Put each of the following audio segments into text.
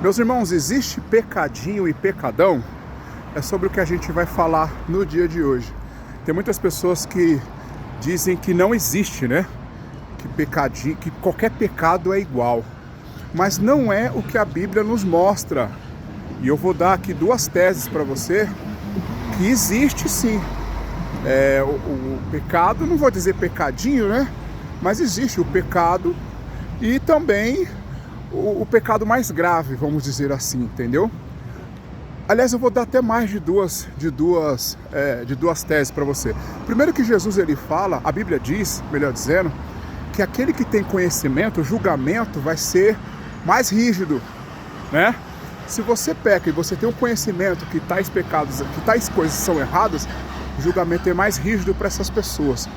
Meus irmãos, existe pecadinho e pecadão? É sobre o que a gente vai falar no dia de hoje. Tem muitas pessoas que dizem que não existe, né? Que pecadinho, que qualquer pecado é igual. Mas não é o que a Bíblia nos mostra. E eu vou dar aqui duas teses para você que existe sim. O pecado, não vou dizer pecadinho, né? Mas existe o pecado e também o pecado mais grave, vamos dizer assim, entendeu? Aliás, eu vou dar até mais de duas teses para você. Primeiro que Jesus ele fala, a Bíblia diz, melhor dizendo, que aquele que tem conhecimento, o julgamento vai ser mais rígido, né? Se você peca e você tem um conhecimento que tais pecados, que tais coisas são erradas, o julgamento é mais rígido para essas pessoas.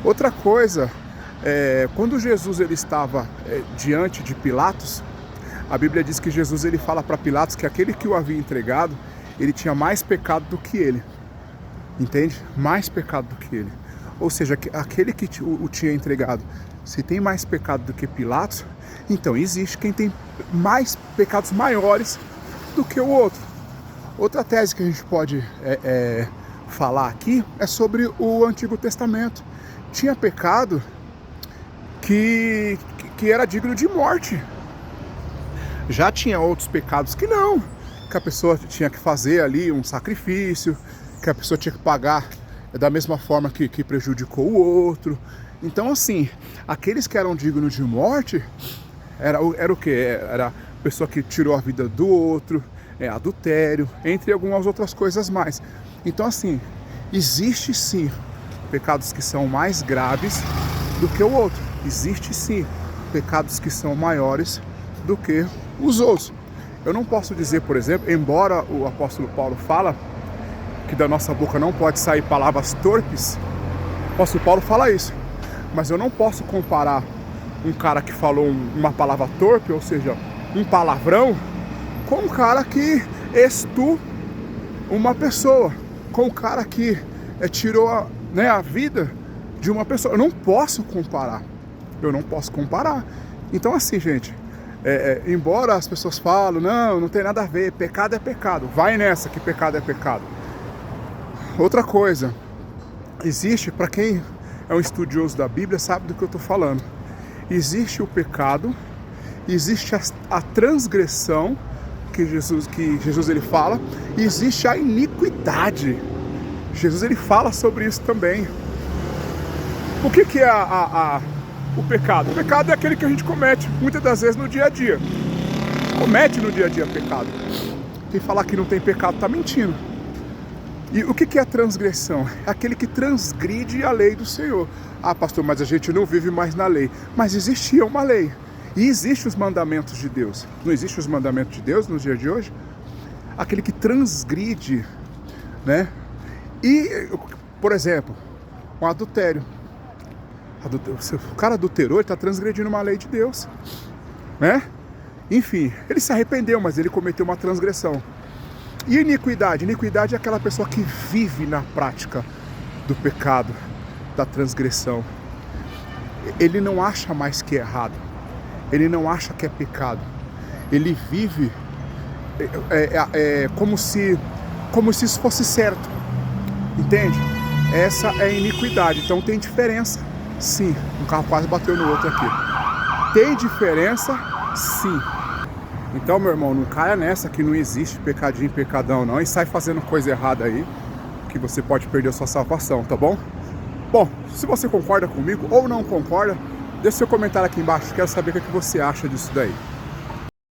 Outra coisa, quando Jesus ele estava diante de Pilatos, a Bíblia diz que Jesus ele fala para Pilatos que aquele que o havia entregado, ele tinha mais pecado do que ele. Entende? Mais pecado do que ele. Ou seja, aquele que o tinha entregado, se tem mais pecado do que Pilatos, então existe quem tem mais pecados maiores do que o outro. Outra tese que a gente pode falar aqui é sobre o Antigo Testamento. Tinha pecado que era digno de morte. Já tinha outros pecados que não, que a pessoa tinha que fazer ali um sacrifício, que a pessoa tinha que pagar da mesma forma que prejudicou o outro. Então assim, aqueles que eram dignos de morte, era o quê? Era a pessoa que tirou a vida do outro, adultério, entre algumas outras coisas mais. Então assim, existe sim pecados que são mais graves do que o outro. Existe sim pecados que são maiores do que os outros. Eu não posso dizer, por exemplo, embora o apóstolo Paulo fala que da nossa boca não pode sair palavras torpes, o apóstolo Paulo fala isso, mas eu não posso comparar um cara que falou uma palavra torpe, ou seja, um palavrão, com um cara que estupra uma pessoa, com um cara que tirou a vida de uma pessoa. Eu não posso comparar. Então assim, gente, embora as pessoas falem, não tem nada a ver, pecado é pecado, vai nessa que pecado é pecado. Outra coisa, existe, para quem é um estudioso da Bíblia, sabe do que eu estou falando. Existe o pecado, existe a transgressão que Jesus ele fala, e existe a iniquidade. Jesus ele fala sobre isso também. O que é o pecado? O pecado é aquele que a gente comete muitas das vezes no dia a dia. Comete no dia a dia pecado. Quem falar que não tem pecado está mentindo. E o que é a transgressão? É aquele que transgride a lei do Senhor. Ah, pastor, mas a gente não vive mais na lei. Mas existia uma lei. E existem os mandamentos de Deus. Não existem os mandamentos de Deus no dia de hoje? Aquele que transgride, né? E, por exemplo, um adultério. O cara adulterou, ele está transgredindo uma lei de Deus, né? Enfim, ele se arrependeu, mas ele cometeu uma transgressão. E iniquidade? Iniquidade é aquela pessoa que vive na prática do pecado, da transgressão. Ele não acha mais que é errado. Ele não acha que é pecado. Ele vive como se isso fosse certo. Entende? Essa é a iniquidade. Então tem diferença. Sim, um carro quase bateu no outro aqui. Tem diferença? Sim. Então, meu irmão, não caia nessa que não existe pecadinho e pecadão não, e sai fazendo coisa errada aí, que você pode perder a sua salvação, tá bom? Bom, se você concorda comigo ou não concorda, deixe seu comentário aqui embaixo, quero saber o que você acha disso daí.